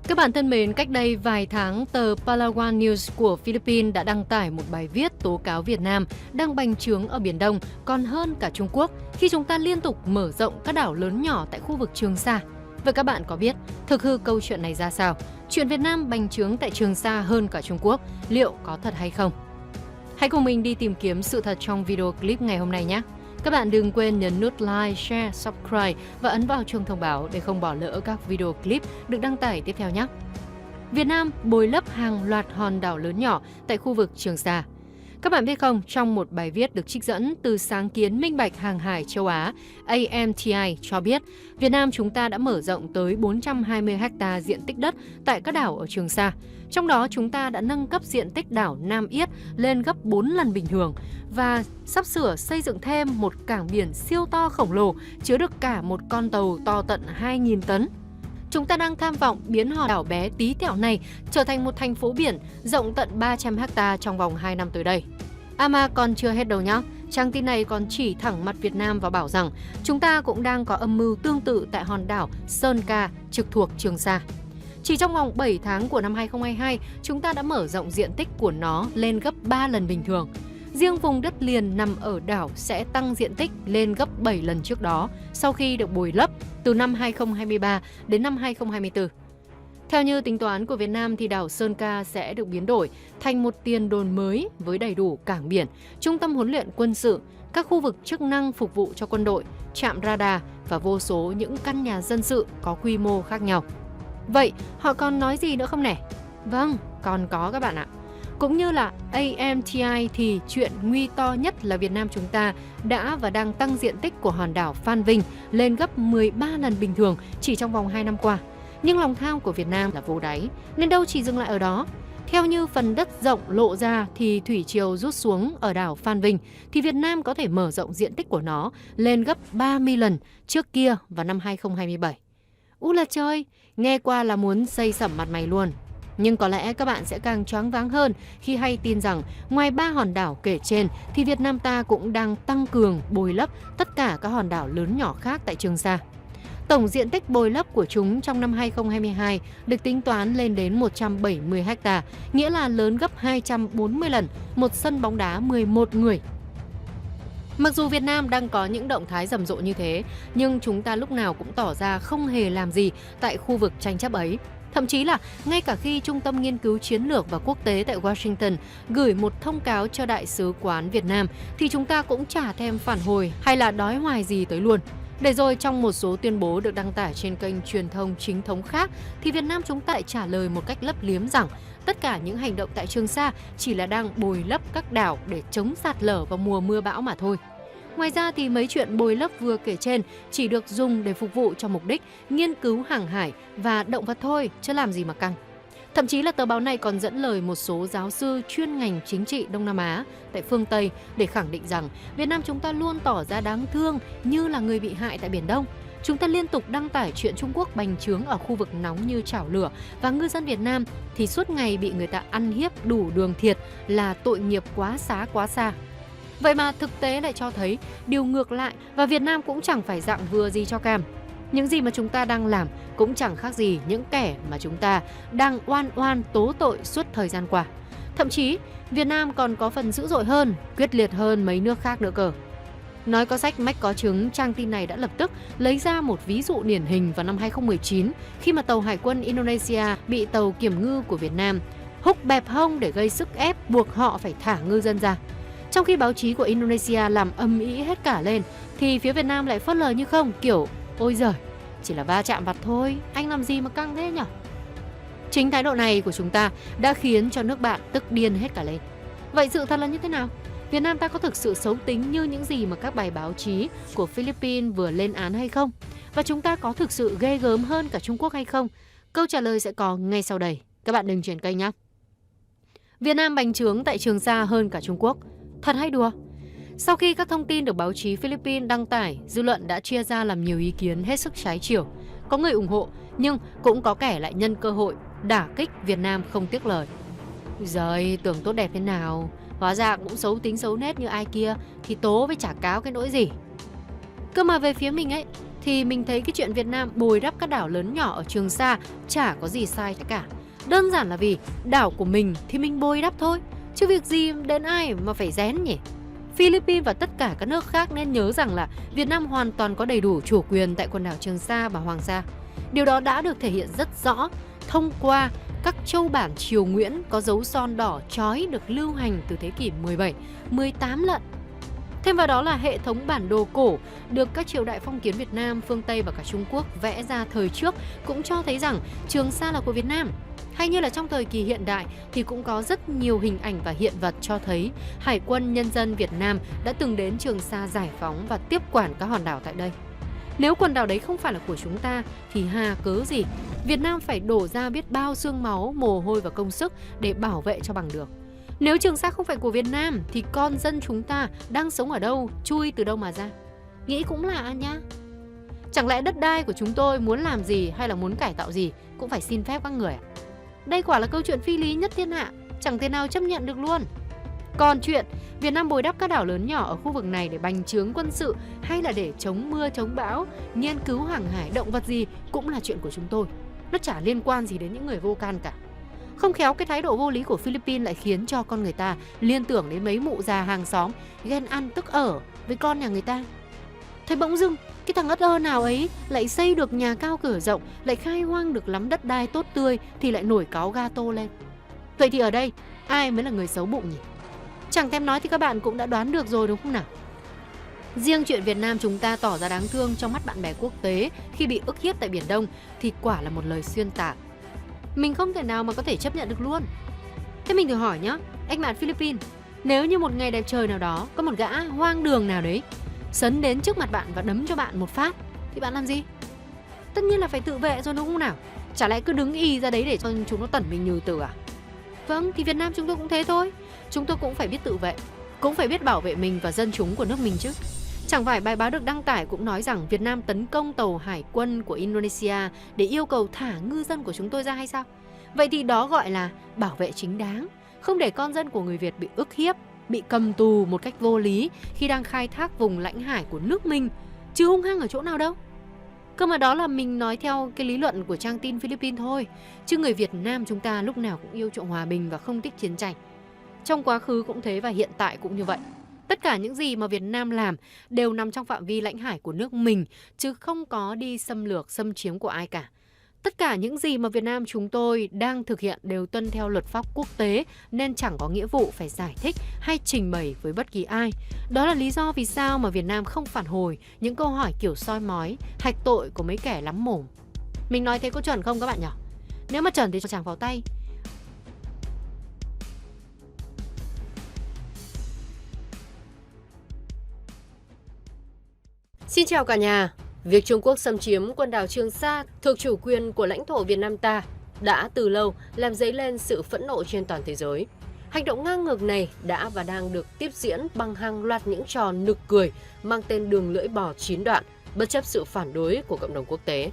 Các bạn thân mến, cách đây vài tháng, tờ Palawan News của Philippines đã đăng tải một bài viết tố cáo Việt Nam đang bành trướng ở Biển Đông còn hơn cả Trung Quốc khi chúng ta liên tục mở rộng các đảo lớn nhỏ tại khu vực Trường Sa. Vậy các bạn có biết thực hư câu chuyện này ra sao? Chuyện Việt Nam bành trướng tại Trường Sa hơn cả Trung Quốc, liệu có thật hay không? Hãy cùng mình đi tìm kiếm sự thật trong video clip ngày hôm nay nhé! Các bạn đừng quên nhấn nút like, share, subscribe và ấn vào chuông thông báo để không bỏ lỡ các video clip được đăng tải tiếp theo nhé. Việt Nam bồi lấp hàng loạt hòn đảo lớn nhỏ tại khu vực Trường Sa. Các bạn biết không, trong một bài viết được trích dẫn từ sáng kiến minh bạch hàng hải châu Á, AMTI cho biết Việt Nam chúng ta đã mở rộng tới 420 ha diện tích đất tại các đảo ở Trường Sa. Trong đó chúng ta đã nâng cấp diện tích đảo Nam Yết lên gấp 4 lần bình thường và sắp sửa xây dựng thêm một cảng biển siêu to khổng lồ chứa được cả một con tàu to tận 2.000 tấn. Chúng ta đang tham vọng biến hòn đảo bé tí tẹo này trở thành một thành phố biển rộng tận 300 ha trong vòng 2 năm tới đây. Mà còn chưa hết đâu nhá. Trang tin này còn chỉ thẳng mặt Việt Nam và bảo rằng chúng ta cũng đang có âm mưu tương tự tại hòn đảo Sơn Ca trực thuộc Trường Sa. Chỉ trong vòng 7 tháng của năm 2022, chúng ta đã mở rộng diện tích của nó lên gấp 3 lần bình thường. Riêng vùng đất liền nằm ở đảo sẽ tăng diện tích lên gấp 7 lần trước đó sau khi được bồi lấp từ năm 2023 đến năm 2024. Theo như tính toán của Việt Nam thì đảo Sơn Ca sẽ được biến đổi thành một tiền đồn mới với đầy đủ cảng biển, trung tâm huấn luyện quân sự, các khu vực chức năng phục vụ cho quân đội, trạm radar và vô số những căn nhà dân sự có quy mô khác nhau. Vậy họ còn nói gì nữa không nè? Vâng, còn có các bạn ạ. Cũng như là AMTI thì chuyện nguy to nhất là Việt Nam chúng ta đã và đang tăng diện tích của hòn đảo Phan Vinh lên gấp 13 lần bình thường chỉ trong vòng 2 năm qua. Nhưng lòng tham của Việt Nam là vô đáy, nên đâu chỉ dừng lại ở đó. Theo như phần đất rộng lộ ra thì thủy triều rút xuống ở đảo Phan Vinh thì Việt Nam có thể mở rộng diện tích của nó lên gấp 30 lần trước kia vào năm 2027. Là chơi, nghe qua là muốn xây sẩm mặt mày luôn. Nhưng có lẽ các bạn sẽ càng choáng váng hơn khi hay tin rằng ngoài 3 hòn đảo kể trên thì Việt Nam ta cũng đang tăng cường bồi lấp tất cả các hòn đảo lớn nhỏ khác tại Trường Sa. Tổng diện tích bồi lấp của chúng trong năm 2022 được tính toán lên đến 170 ha, nghĩa là lớn gấp 240 lần một sân bóng đá 11 người. Mặc dù Việt Nam đang có những động thái rầm rộ như thế, nhưng chúng ta lúc nào cũng tỏ ra không hề làm gì tại khu vực tranh chấp ấy. Thậm chí là ngay cả khi Trung tâm Nghiên cứu Chiến lược và Quốc tế tại Washington gửi một thông cáo cho Đại sứ quán Việt Nam thì chúng ta cũng chả thèm phản hồi hay là đói hoài gì tới luôn. Để rồi trong một số tuyên bố được đăng tải trên kênh truyền thông chính thống khác thì Việt Nam chúng ta lại trả lời một cách lấp liếm rằng tất cả những hành động tại Trường Sa chỉ là đang bồi lấp các đảo để chống sạt lở vào mùa mưa bão mà thôi. Ngoài ra thì mấy chuyện bồi lấp vừa kể trên chỉ được dùng để phục vụ cho mục đích nghiên cứu hàng hải và động vật thôi, chứ làm gì mà căng. Thậm chí là tờ báo này còn dẫn lời một số giáo sư chuyên ngành chính trị Đông Nam Á tại phương Tây để khẳng định rằng Việt Nam chúng ta luôn tỏ ra đáng thương như là người bị hại tại Biển Đông. Chúng ta liên tục đăng tải chuyện Trung Quốc bành trướng ở khu vực nóng như chảo lửa và ngư dân Việt Nam thì suốt ngày bị người ta ăn hiếp đủ đường thiệt là tội nghiệp quá xá quá xa. Vậy mà thực tế lại cho thấy điều ngược lại và Việt Nam cũng chẳng phải dạng vừa gì cho cam. Những gì mà chúng ta đang làm cũng chẳng khác gì những kẻ mà chúng ta đang oan oan tố tội suốt thời gian qua. Thậm chí Việt Nam còn có phần dữ dội hơn, quyết liệt hơn mấy nước khác nữa cơ. Nói có sách mách có chứng, trang tin này đã lập tức lấy ra một ví dụ điển hình vào năm 2019 khi mà tàu hải quân Indonesia bị tàu kiểm ngư của Việt Nam húc bẹp hông để gây sức ép buộc họ phải thả ngư dân ra. Trong khi báo chí của Indonesia làm ầm ĩ hết cả lên thì phía Việt Nam lại phớt lờ như không, kiểu ôi giời, chỉ là va chạm vặt thôi, anh làm gì mà căng thế nhở? Chính thái độ này của chúng ta đã khiến cho nước bạn tức điên hết cả lên. Vậy sự thật là như thế nào? Việt Nam ta có thực sự xấu tính như những gì mà các bài báo chí của Philippines vừa lên án hay không? Và chúng ta có thực sự ghê gớm hơn cả Trung Quốc hay không? Câu trả lời sẽ có ngay sau đây. Các bạn đừng chuyển kênh nhé. Việt Nam bành trướng tại Trường Sa hơn cả Trung Quốc. Thật hay đùa? Sau khi các thông tin được báo chí Philippines đăng tải, dư luận đã chia ra làm nhiều ý kiến hết sức trái chiều. Có người ủng hộ, nhưng cũng có kẻ lại nhân cơ hội đả kích Việt Nam không tiếc lời. Giời, tưởng tốt đẹp thế nào, hóa ra cũng xấu tính xấu nết như ai kia thì tố với chả cáo cái nỗi gì. Cơ mà về phía mình ấy thì mình thấy cái chuyện Việt Nam bồi đắp các đảo lớn nhỏ ở Trường Sa chả có gì sai cả. Đơn giản là vì đảo của mình thì mình bồi đắp thôi, chứ việc gì đến ai mà phải rén nhỉ? Philippines và tất cả các nước khác nên nhớ rằng là Việt Nam hoàn toàn có đầy đủ chủ quyền tại quần đảo Trường Sa và Hoàng Sa. Điều đó đã được thể hiện rất rõ thông qua các châu bản Triều Nguyễn có dấu son đỏ chói được lưu hành từ thế kỷ 17, 18 lận. Thêm vào đó là hệ thống bản đồ cổ được các triều đại phong kiến Việt Nam, phương Tây và cả Trung Quốc vẽ ra thời trước cũng cho thấy rằng Trường Sa là của Việt Nam. Hay như là trong thời kỳ hiện đại thì cũng có rất nhiều hình ảnh và hiện vật cho thấy Hải quân Nhân dân Việt Nam đã từng đến Trường Sa giải phóng và tiếp quản các hòn đảo tại đây. Nếu quần đảo đấy không phải là của chúng ta thì hà cớ gì Việt Nam phải đổ ra biết bao xương máu, mồ hôi và công sức để bảo vệ cho bằng được. Nếu Trường Sa không phải của Việt Nam thì con dân chúng ta đang sống ở đâu, chui từ đâu mà ra? Nghĩ cũng lạ nhá. Chẳng lẽ đất đai của chúng tôi muốn làm gì hay là muốn cải tạo gì cũng phải xin phép các người à? Đây quả là câu chuyện phi lý nhất thiên hạ, chẳng thể nào chấp nhận được luôn. Còn chuyện Việt Nam bồi đắp các đảo lớn nhỏ ở khu vực này để bành trướng quân sự hay là để chống mưa chống bão, nghiên cứu hàng hải động vật gì cũng là chuyện của chúng tôi. Nó chả liên quan gì đến những người vô can cả. Không khéo cái thái độ vô lý của Philippines lại khiến cho con người ta liên tưởng đến mấy mụ già hàng xóm ghen ăn tức ở với con nhà người ta. Thế bỗng dưng cái thằng ất ơ nào ấy lại xây được nhà cao cửa rộng, lại khai hoang được lắm đất đai tốt tươi thì lại nổi cáu gato lên. Vậy thì ở đây ai mới là người xấu bụng nhỉ? Chẳng thèm nói thì các bạn cũng đã đoán được rồi đúng không nào? Riêng chuyện Việt Nam chúng ta tỏ ra đáng thương trong mắt bạn bè quốc tế khi bị ức hiếp tại Biển Đông thì quả là một lời xuyên tạc. Mình không thể nào mà có thể chấp nhận được luôn. Thế mình thử hỏi nhá, anh bạn Philippines, nếu như một ngày đẹp trời nào đó có một gã hoang đường nào đấy sấn đến trước mặt bạn và đấm cho bạn một phát thì bạn làm gì? Tất nhiên là phải tự vệ rồi đúng không nào? Chả lẽ cứ đứng y ra đấy để cho chúng nó tẩn mình nhừ tử à? Vâng, thì Việt Nam chúng tôi cũng thế thôi. Chúng tôi cũng phải biết tự vệ, cũng phải biết bảo vệ mình và dân chúng của nước mình chứ. Chẳng phải bài báo được đăng tải cũng nói rằng Việt Nam tấn công tàu hải quân của Indonesia để yêu cầu thả ngư dân của chúng tôi ra hay sao? Vậy thì đó gọi là bảo vệ chính đáng, không để con dân của người Việt bị ức hiếp, bị cầm tù một cách vô lý khi đang khai thác vùng lãnh hải của nước mình, chứ hung hăng ở chỗ nào đâu. Cơ mà đó là mình nói theo cái lý luận của trang tin Philippines thôi, chứ người Việt Nam chúng ta lúc nào cũng yêu chuộng hòa bình và không thích chiến tranh. Trong quá khứ cũng thế và hiện tại cũng như vậy. Tất cả những gì mà Việt Nam làm đều nằm trong phạm vi lãnh hải của nước mình, chứ không có đi xâm lược, xâm chiếm của ai cả. Tất cả những gì mà Việt Nam chúng tôi đang thực hiện đều tuân theo luật pháp quốc tế nên chẳng có nghĩa vụ phải giải thích hay trình bày với bất kỳ ai. Đó là lý do vì sao mà Việt Nam không phản hồi những câu hỏi kiểu soi mói, hạch tội của mấy kẻ lắm mồm. Mình nói thế có chuẩn không các bạn nhỉ? Nếu mà chuẩn thì chẳng vào tay. Xin chào cả nhà. Việc Trung Quốc xâm chiếm quần đảo Trường Sa thuộc chủ quyền của lãnh thổ Việt Nam ta đã từ lâu làm dấy lên sự phẫn nộ trên toàn thế giới. Hành động ngang ngược này đã và đang được tiếp diễn bằng hàng loạt những trò nực cười mang tên đường lưỡi bò 9 đoạn, bất chấp sự phản đối của cộng đồng quốc tế.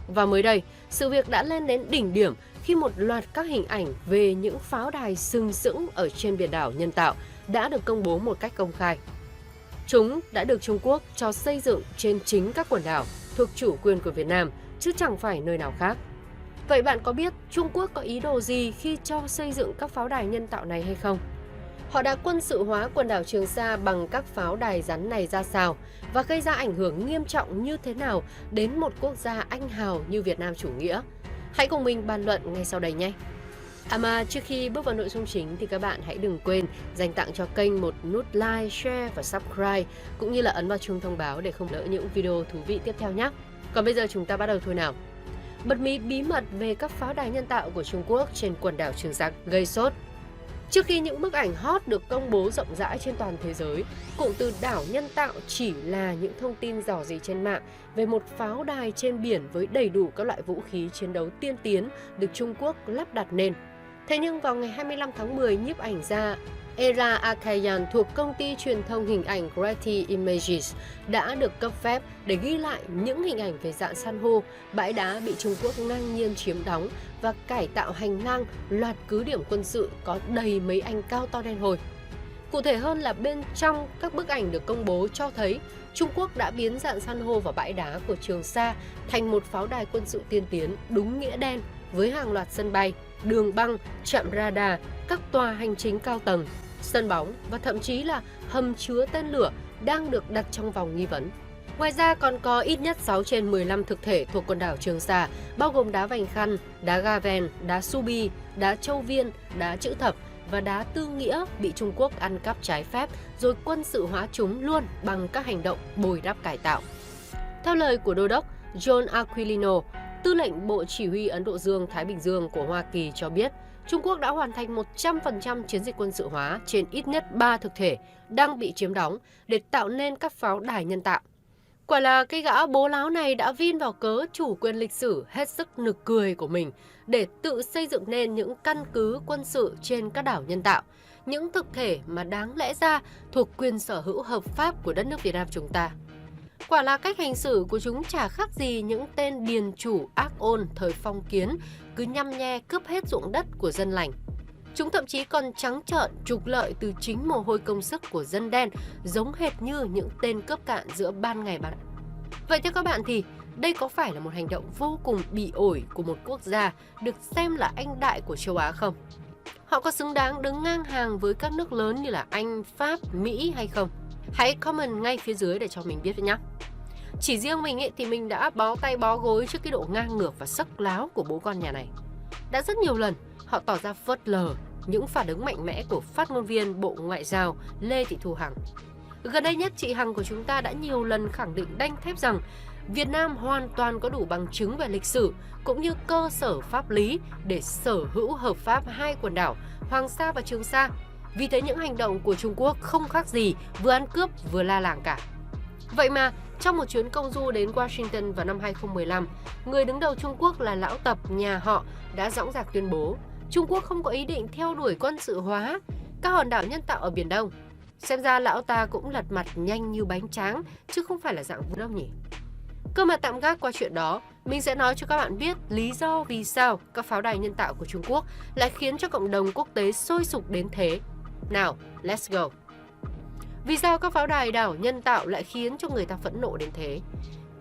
Và mới đây, sự việc đã lên đến đỉnh điểm khi một loạt các hình ảnh về những pháo đài sừng sững ở trên biển đảo nhân tạo đã được công bố một cách công khai. Chúng đã được Trung Quốc cho xây dựng trên chính các quần đảo thuộc chủ quyền của Việt Nam, chứ chẳng phải nơi nào khác. Vậy bạn có biết Trung Quốc có ý đồ gì khi cho xây dựng các pháo đài nhân tạo này hay không? Họ đã quân sự hóa quần đảo Trường Sa bằng các pháo đài rắn này ra sao và gây ra ảnh hưởng nghiêm trọng như thế nào đến một quốc gia anh hào như Việt Nam chủ nghĩa? Hãy cùng mình bàn luận ngay sau đây nhé! Mà trước khi bước vào nội dung chính thì các bạn hãy đừng quên dành tặng cho kênh một nút like, share và subscribe, cũng như là ấn vào chuông thông báo để không lỡ những video thú vị tiếp theo nhé. Còn bây giờ chúng ta bắt đầu thôi nào. Bật mí bí mật về các pháo đài nhân tạo của Trung Quốc trên quần đảo Trường Sa gây sốt. Trước khi những bức ảnh hot được công bố rộng rãi trên toàn thế giới, cụm từ đảo nhân tạo chỉ là những thông tin rò rỉ trên mạng về một pháo đài trên biển với đầy đủ các loại vũ khí chiến đấu tiên tiến được Trung Quốc lắp đặt nên. Thế nhưng vào ngày 25 tháng 10, nhiếp ảnh gia Era Akayan thuộc công ty truyền thông hình ảnh Getty Images đã được cấp phép để ghi lại những hình ảnh về rạn san hô, bãi đá bị Trung Quốc ngang nhiên chiếm đóng và cải tạo hành lang loạt cứ điểm quân sự có đầy mấy anh cao to đen hồi. Cụ thể hơn là bên trong các bức ảnh được công bố cho thấy Trung Quốc đã biến rạn san hô và bãi đá của Trường Sa thành một pháo đài quân sự tiên tiến đúng nghĩa đen, với hàng loạt sân bay, đường băng, trạm radar, các tòa hành chính cao tầng, sân bóng và thậm chí là hầm chứa tên lửa đang được đặt trong vòng nghi vấn. Ngoài ra còn có ít nhất 6 trên 15 thực thể thuộc quần đảo Trường Sa, bao gồm đá Vành Khăn, đá Ga Ven, đá Subi, đá Châu Viên, đá Chữ Thập và đá Tư Nghĩa bị Trung Quốc ăn cắp trái phép rồi quân sự hóa chúng luôn bằng các hành động bồi đắp cải tạo. Theo lời của Đô đốc John Aquilino, Tư lệnh Bộ Chỉ huy Ấn Độ Dương-Thái Bình Dương của Hoa Kỳ cho biết, Trung Quốc đã hoàn thành 100% chiến dịch quân sự hóa trên ít nhất 3 thực thể đang bị chiếm đóng để tạo nên các pháo đài nhân tạo. Quả là cái gã bố láo này đã vin vào cớ chủ quyền lịch sử hết sức nực cười của mình để tự xây dựng nên những căn cứ quân sự trên các đảo nhân tạo, những thực thể mà đáng lẽ ra thuộc quyền sở hữu hợp pháp của đất nước Việt Nam chúng ta. Quả là cách hành xử của chúng chả khác gì những tên điền chủ ác ôn thời phong kiến cứ nhăm nhe cướp hết ruộng đất của dân lành. Chúng thậm chí còn trắng trợn trục lợi từ chính mồ hôi công sức của dân đen, giống hệt như những tên cướp cạn giữa ban ngày ban. Vậy theo các bạn thì đây có phải là một hành động vô cùng bỉ ổi của một quốc gia được xem là anh đại của châu Á không? Họ có xứng đáng đứng ngang hàng với các nước lớn như là Anh, Pháp, Mỹ hay không? Hãy comment ngay phía dưới để cho mình biết nhé. Chỉ riêng mình thì mình đã bó tay bó gối trước cái độ ngang ngược và sắc láo của bố con nhà này. Đã rất nhiều lần họ tỏ ra phớt lờ những phản ứng mạnh mẽ của phát ngôn viên Bộ Ngoại giao Lê Thị Thu Hằng. Gần đây nhất, chị Hằng của chúng ta đã nhiều lần khẳng định đanh thép rằng Việt Nam hoàn toàn có đủ bằng chứng về lịch sử cũng như cơ sở pháp lý để sở hữu hợp pháp hai quần đảo Hoàng Sa và Trường Sa. Vì thế những hành động của Trung Quốc không khác gì vừa ăn cướp vừa la làng cả. Vậy mà trong một chuyến công du đến Washington vào năm 2015, người đứng đầu Trung Quốc là lão Tập nhà họ đã dõng dạc tuyên bố Trung Quốc không có ý định theo đuổi quân sự hóa các hòn đảo nhân tạo ở Biển Đông. Xem ra lão ta cũng lật mặt nhanh như bánh tráng chứ không phải là dạng vũ đâu nhỉ. Cơ mà tạm gác qua chuyện đó, mình sẽ nói cho các bạn biết lý do vì sao các pháo đài nhân tạo của Trung Quốc lại khiến cho cộng đồng quốc tế sôi sục đến thế. Nào, let's go! Vì sao các pháo đài đảo nhân tạo lại khiến cho người ta phẫn nộ đến thế?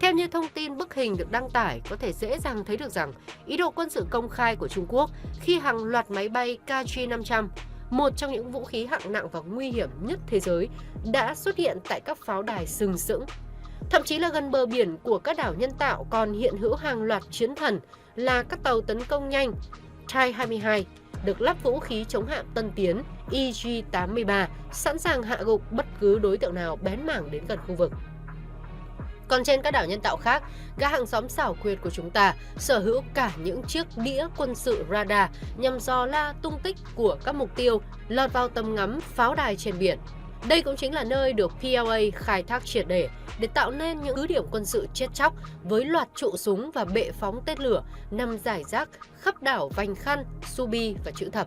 Theo như thông tin bức hình được đăng tải, có thể dễ dàng thấy được rằng ý đồ quân sự công khai của Trung Quốc khi hàng loạt máy bay KG-500, một trong những vũ khí hạng nặng và nguy hiểm nhất thế giới, đã xuất hiện tại các pháo đài sừng sững. Thậm chí là gần bờ biển của các đảo nhân tạo còn hiện hữu hàng loạt chiến thần là các tàu tấn công nhanh Tai-22 được lắp vũ khí chống hạm tân tiến EG-83 sẵn sàng hạ gục bất cứ đối tượng nào bén mảng đến gần khu vực. Còn trên các đảo nhân tạo khác, các hàng xóm xảo quyệt của chúng ta sở hữu cả những chiếc đĩa quân sự radar nhằm dò la tung tích của các mục tiêu lọt vào tầm ngắm pháo đài trên biển. Đây cũng chính là nơi được PLA khai thác triệt để tạo nên những cứ điểm quân sự chết chóc với loạt trụ súng và bệ phóng tên lửa nằm rải rác khắp đảo Vành Khăn, Subi và Chữ Thập.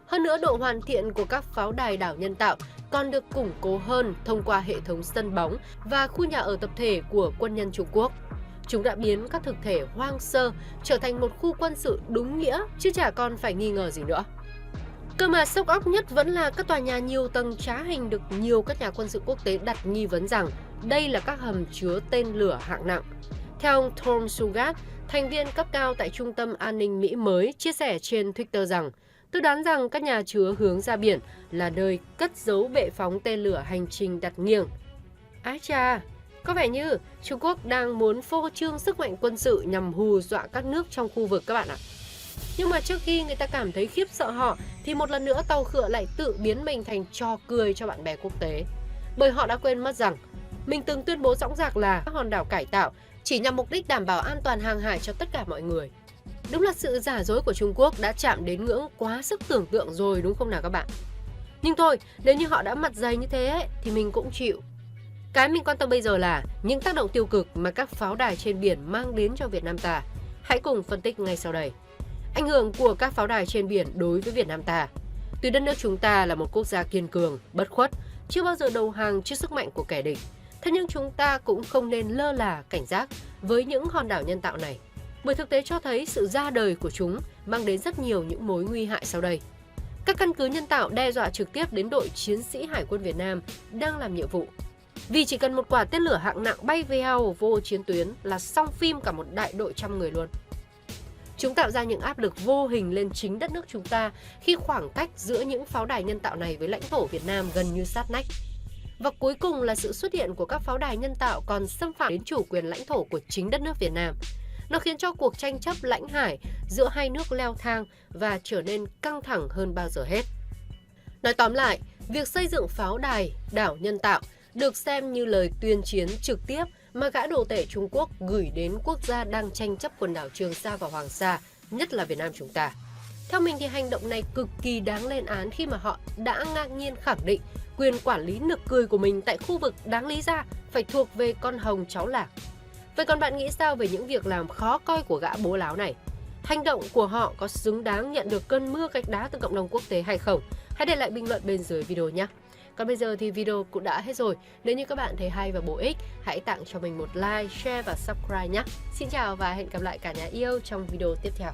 Hơn nữa, độ hoàn thiện của các pháo đài đảo nhân tạo còn được củng cố hơn thông qua hệ thống sân bóng và khu nhà ở tập thể của quân nhân Trung Quốc. Chúng đã biến các thực thể hoang sơ trở thành một khu quân sự đúng nghĩa, chứ chả còn phải nghi ngờ gì nữa. Cơ mà sốc óc nhất vẫn là các tòa nhà nhiều tầng trá hình được nhiều các nhà quân sự quốc tế đặt nghi vấn rằng đây là các hầm chứa tên lửa hạng nặng. Theo ông Tom Sugat, thành viên cấp cao tại Trung tâm An ninh Mỹ mới, chia sẻ trên Twitter rằng tôi đoán rằng các nhà chứa hướng ra biển là nơi cất giấu bệ phóng tên lửa hành trình đặt nghiêng. Ái chà, có vẻ như Trung Quốc đang muốn phô trương sức mạnh quân sự nhằm hù dọa các nước trong khu vực các bạn ạ. Nhưng mà trước khi người ta cảm thấy khiếp sợ họ thì một lần nữa tàu khựa lại tự biến mình thành trò cười cho bạn bè quốc tế. Bởi họ đã quên mất rằng mình từng tuyên bố dõng dạc là các hòn đảo cải tạo chỉ nhằm mục đích đảm bảo an toàn hàng hải cho tất cả mọi người. Đúng là sự giả dối của Trung Quốc đã chạm đến ngưỡng quá sức tưởng tượng rồi, đúng không nào các bạn? Nhưng thôi, nếu như họ đã mặt dày như thế thì mình cũng chịu. Cái mình quan tâm bây giờ là những tác động tiêu cực mà các pháo đài trên biển mang đến cho Việt Nam ta. Hãy cùng phân tích ngay sau đây. Ảnh hưởng của các pháo đài trên biển đối với Việt Nam ta. Tuy đất nước chúng ta là một quốc gia kiên cường, bất khuất, chưa bao giờ đầu hàng trước sức mạnh của kẻ địch, thế nhưng chúng ta cũng không nên lơ là cảnh giác với những hòn đảo nhân tạo này. Bởi thực tế cho thấy sự ra đời của chúng mang đến rất nhiều những mối nguy hại sau đây. Các căn cứ nhân tạo đe dọa trực tiếp đến đội chiến sĩ Hải quân Việt Nam đang làm nhiệm vụ. Vì chỉ cần một quả tên lửa hạng nặng bay vèo vô chiến tuyến là xong phim cả một đại đội trăm người luôn. Chúng tạo ra những áp lực vô hình lên chính đất nước chúng ta khi khoảng cách giữa những pháo đài nhân tạo này với lãnh thổ Việt Nam gần như sát nách. Và cuối cùng là sự xuất hiện của các pháo đài nhân tạo còn xâm phạm đến chủ quyền lãnh thổ của chính đất nước Việt Nam. Nó khiến cho cuộc tranh chấp lãnh hải giữa hai nước leo thang và trở nên căng thẳng hơn bao giờ hết. Nói tóm lại, việc xây dựng pháo đài đảo nhân tạo được xem như lời tuyên chiến trực tiếp mà gã đồ tể Trung Quốc gửi đến quốc gia đang tranh chấp quần đảo Trường Sa và Hoàng Sa, nhất là Việt Nam chúng ta. Theo mình thì hành động này cực kỳ đáng lên án khi mà họ đã ngang nhiên khẳng định quyền quản lý nực cười của mình tại khu vực đáng lý ra phải thuộc về con Hồng cháu Lạc. Vậy còn bạn nghĩ sao về những việc làm khó coi của gã bố láo này? Hành động của họ có xứng đáng nhận được cơn mưa gạch đá từ cộng đồng quốc tế hay không? Hãy để lại bình luận bên dưới video nhé! Còn bây giờ thì video cũng đã hết rồi. Nếu như các bạn thấy hay và bổ ích, hãy tặng cho mình một like, share và subscribe nhé! Xin chào và hẹn gặp lại cả nhà yêu trong video tiếp theo.